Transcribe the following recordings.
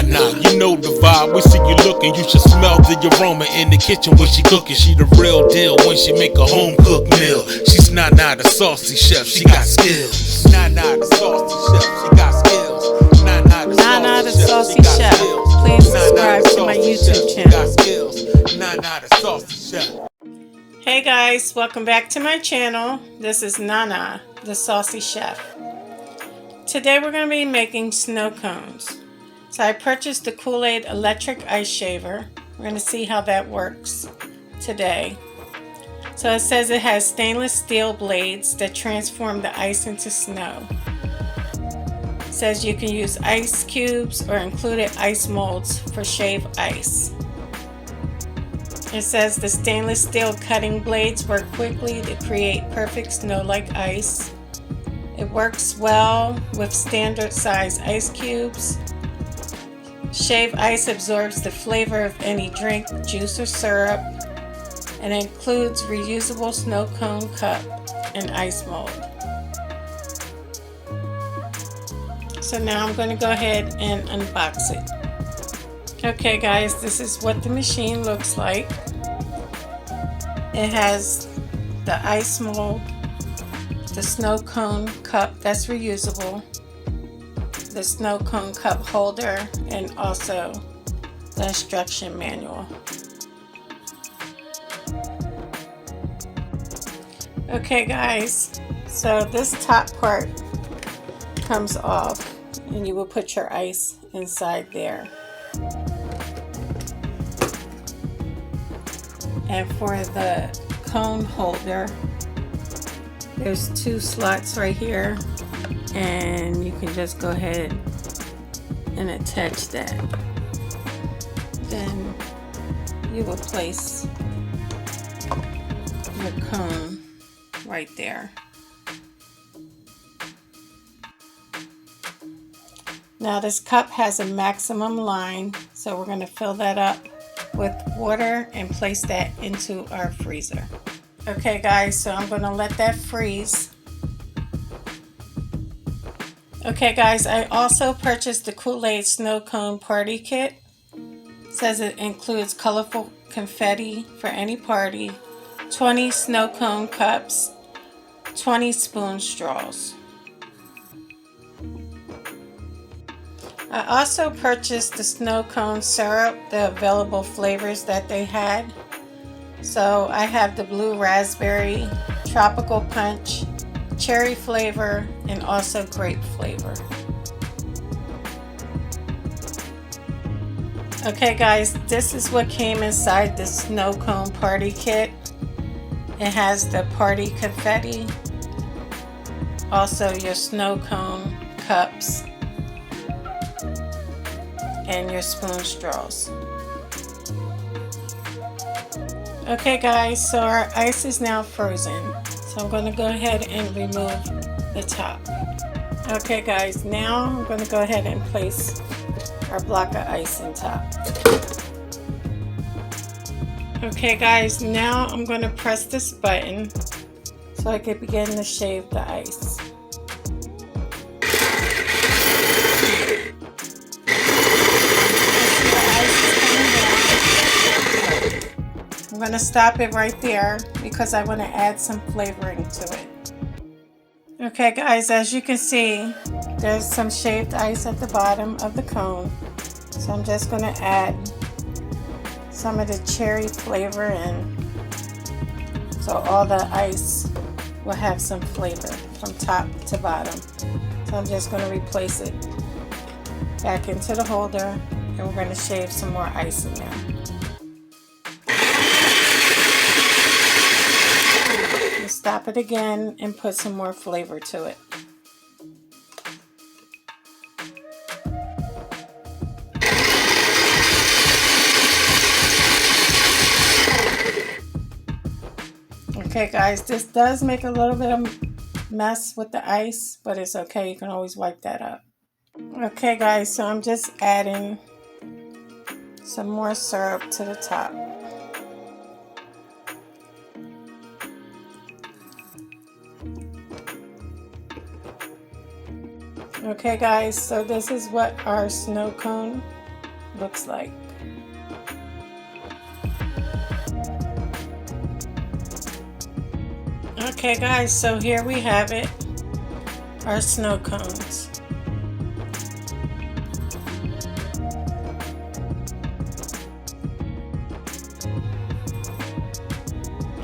Nah, you know the vibe. We see you looking, you should smell the aroma in the kitchen when she cooking. She the real deal when she make a home cooked meal. She's not the saucy chef, she got skills. Not the saucy chef, she got skills. Nana the Saucy Chef. Please subscribe to my YouTube channel. The Saucy Chef. Hey guys, welcome back to my channel. This is Nana the Saucy Chef. Today we're going to be making snow cones. So I purchased the Kool-Aid electric ice shaver. We're going to see how that works today. So it says it has stainless steel blades that transform the ice into snow. It says you can use ice cubes or included ice molds for shave ice. It says the stainless steel cutting blades work quickly to create perfect snow-like ice. It works well with standard size ice cubes. Shave ice absorbs the flavor of any drink, juice, or syrup, and includes reusable snow cone cup and ice mold. So now I'm going to go ahead and unbox it. Okay guys, this is what the machine looks like. It has the ice mold, the snow cone cup that's reusable, the snow cone cup holder, and also the instruction manual. Okay guys, so this top part comes off and you will put your ice inside there. And for the cone holder, there's two slots right here, and you can just go ahead and attach that. Then you will place your cone right there. Now this cup has a maximum line, so we're going to fill that up with water and place that into our freezer. Okay guys, so I'm going to let that freeze. Okay guys, I also purchased the Kool-Aid Snow Cone Party Kit. It says it includes colorful confetti for any party, 20 snow cone cups, 20 spoon straws. I also purchased the snow cone syrup, the available flavors that they had. So I have the blue raspberry, tropical punch, cherry flavor, and also grape flavor. Okay guys, this is what came inside the snow cone party kit. It has the party confetti, also your snow cone cups, and your spoon straws. Okay guys, so our ice is now frozen. So I'm going to go ahead and remove the top. Okay guys, now I'm going to go ahead and place our block of ice on top. Okay guys, now I'm going to press this button so I can begin to shave the ice. I'm going to stop it right there because I want to add some flavoring to it. Okay guys, as you can see, there's some shaved ice at the bottom of the cone. So I'm just going to add some of the cherry flavor in. So all the ice will have some flavor from top to bottom. So I'm just going to replace it back into the holder, and we're going to shave some more ice in there. Stop it again and put some more flavor to it. Okay guys, this does make a little bit of mess with the ice, but it's okay, you can always wipe that up. Okay guys, so I'm just adding some more syrup to the top. Okay guys, so this is what our snow cone looks like. Okay guys, so here we have it, our snow cones.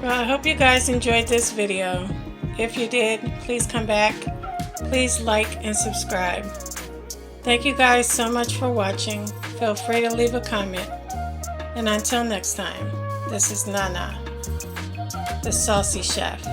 Well, I hope you guys enjoyed this video. If you did, please come back. Please like and subscribe. Thank you guys so much for watching. Feel free to leave a comment. And until next time, this is Nana, the Saucy Chef.